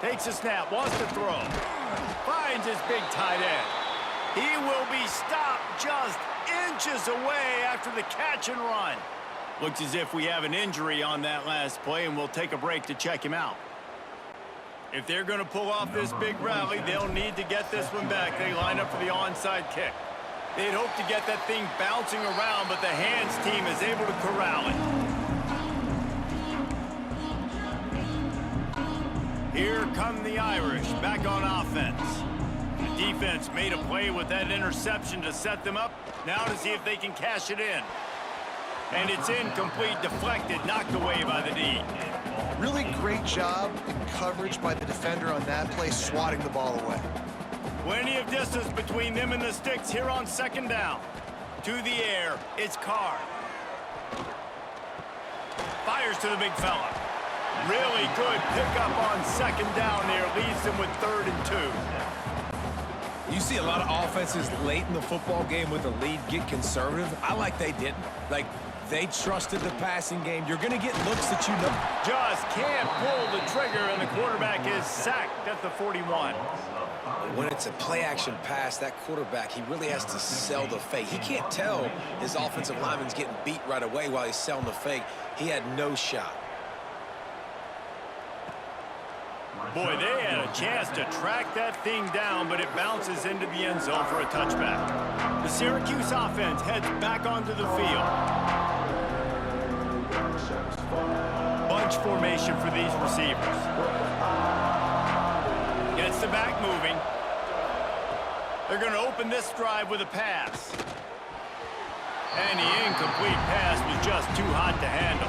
Takes a snap, wants to throw. Finds his big tight end. He will be stopped just inches away after the catch and run. Looks as if we have an injury on that last play, and we'll take a break to check him out. If they're going to pull off this big rally, they'll need to get this one back. They line up for the onside kick. They'd hope to get that thing bouncing around, but the hands team is able to corral it. Here come the Irish, back on offense. The defense made a play with that interception to set them up. Now to see if they can cash it in. And it's incomplete, deflected, knocked away by the D. Really great job in coverage by the defender on that play, swatting the ball away. Plenty of distance between them and the sticks here on second down. To the air, it's Carr. Fires to the big fella. Really good pickup on second down there. Leaves them with 3rd and 2. You see a lot of offenses late in the football game with a lead get conservative. I like they didn't. Like, they trusted the passing game. You're going to get looks that you know. Just can't pull the trigger, and the quarterback is sacked at the 41. When it's a play-action pass, that quarterback, he really has to sell the fake. He can't tell his offensive lineman's getting beat right away while he's selling the fake. He had no shot. Boy, they had a chance to track that thing down, but it bounces into the end zone for a touchback. The Syracuse offense heads back onto the field. Bunch formation for these receivers. Gets the back moving. They're going to open this drive with a pass. And the incomplete pass was just too hot to handle.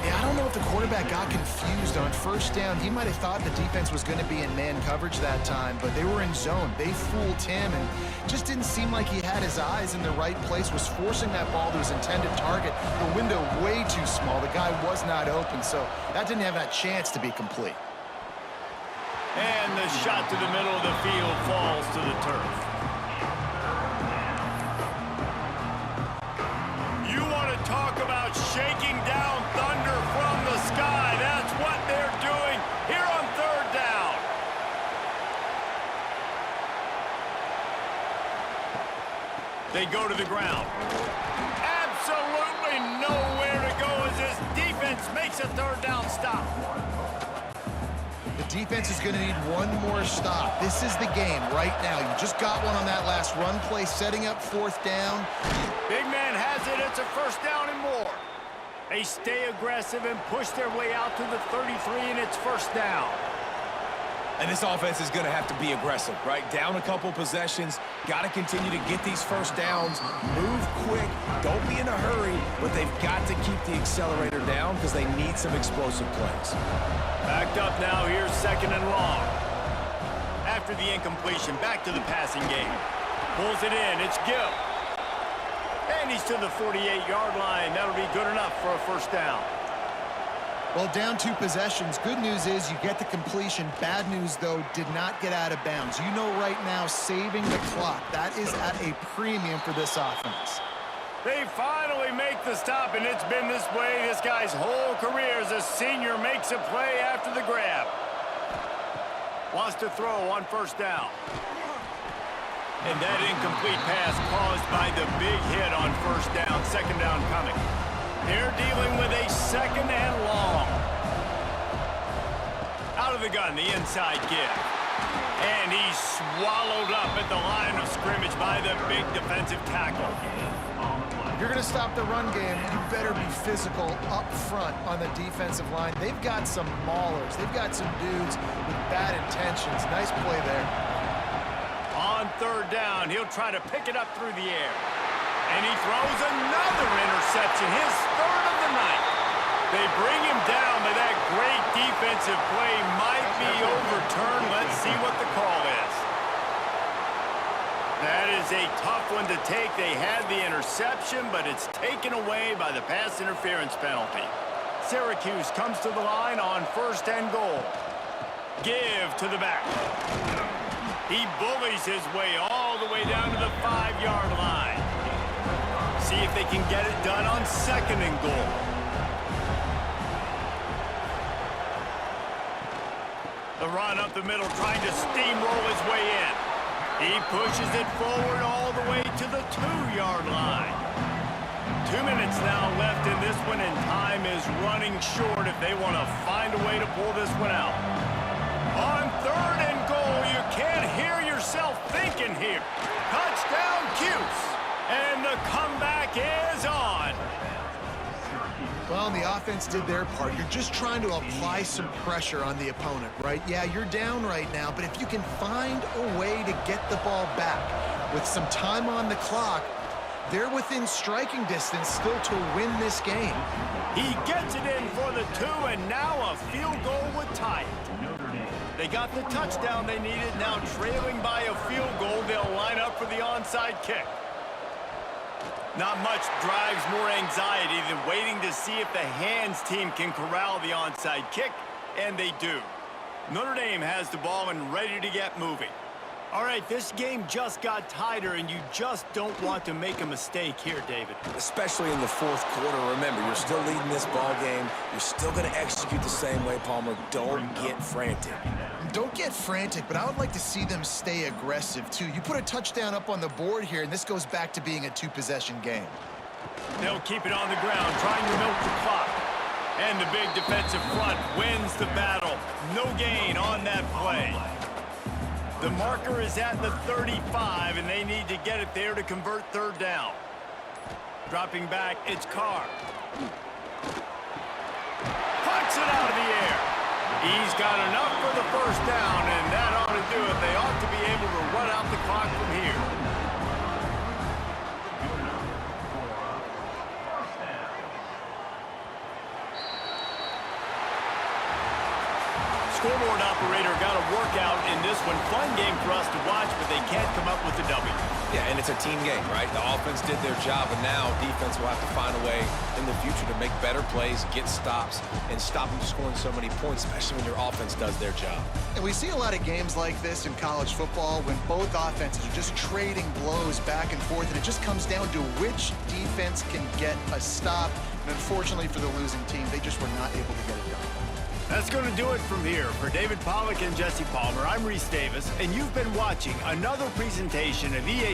Yeah, I don't know if the quarterback got confused on first down. He might have thought the defense was going to be in man coverage that time, but they were in zone. They fooled him and just didn't seem like he had his eyes in the right place, was forcing that ball to his intended target. The window way too small. The guy was not open, so that didn't have that chance to be complete. And the shot to the middle of the field falls to the turf. You want to talk about shaking down thunder from the sky. That's what they're doing here on third down. They go to the ground. Absolutely nowhere to go as this defense makes a third down stop. The defense is going to need one more stop. This is the game right now. You just got one on that last run play, setting up fourth down. Big man has it. It's a first down and more. They stay aggressive and push their way out to the 33, and it's first down. And this offense is going to have to be aggressive, right? Down a couple possessions, got to continue to get these first downs, move quick, don't be in a hurry, but they've got to keep the accelerator down because they need some explosive plays. Backed up now, here's second and long. After the incompletion, back to the passing game. Pulls it in, it's Gill. And he's to the 48-yard line. That'll be good enough for a first down. Well, down 2 possessions. Good news is you get the completion. Bad news, though, did not get out of bounds. You know right now, saving the clock, that is at a premium for this offense. They finally make the stop, and it's been this way this guy's whole career as a senior makes a play after the grab. Wants to throw on first down. And that incomplete pass caused by the big hit on first down. Second down coming. They're dealing with a second and long. Out of the gun, the inside give. And he's swallowed up at the line of scrimmage by the big defensive tackle. If you're going to stop the run game, you better be physical up front on the defensive line. They've got some maulers. They've got some dudes with bad intentions. Nice play there. On third down, he'll try to pick it up through the air. And he throws another interception, his third of the night. They bring him down, but that great defensive play might be overturned. Let's see what the call is. That is a tough one to take. They had the interception, but it's taken away by the pass interference penalty. Syracuse comes to the line on first and goal. Give to the back. He bullies his way all the way down to the 5-yard line. See if they can get it done on second and goal. The run up the middle, trying to steamroll his way in. He pushes it forward all the way to the 2-yard line. 2 minutes now left in this one, and time is running short if they want to find a way to pull this one out. On third and goal, you can't hear yourself thinking here. Touchdown, Cuse. And the comeback is on. Well, and the offense did their part. You're just trying to apply some pressure on the opponent, right? Yeah, you're down right now, but if you can find a way to get the ball back with some time on the clock, they're within striking distance still to win this game. He gets it in for the 2, and now a field goal would tie it. They got the touchdown they needed. Now trailing by a field goal, they'll line up for the onside kick. Not much drives more anxiety than waiting to see if the hands team can corral the onside kick, and they do. Notre Dame has the ball and ready to get moving. All right, this game just got tighter, and you just don't want to make a mistake here, David. Especially in the fourth quarter. Remember, you're still leading this ball game. You're still going to execute the same way, Palmer. Don't get frantic. Don't get frantic, but I would like to see them stay aggressive, too. You put a touchdown up on the board here, and this goes back to being a 2-possession game. They'll keep it on the ground, trying to milk the clock. And the big defensive front wins the battle. No gain on that play. The marker is at the 35, and they need to get it there to convert third down. Dropping back, it's Carr. Puts it out of the air. He's got enough for the first down, and that ought to do it. They ought to be able to run out the clock from here. operator got a workout in this one. Fun game for us to watch, but they can't come up with the W. Yeah, and it's a team game, right? The offense did their job, and now defense will have to find a way in the future to make better plays, get stops, and stop them scoring so many points, especially when your offense does their job. And we see a lot of games like this in college football when both offenses are just trading blows back and forth, and it just comes down to which defense can get a stop. And unfortunately for the losing team, they just were not able to get it done. That's going to do it from here. For David Pollack and Jesse Palmer, I'm Reese Davis, and you've been watching another presentation of EA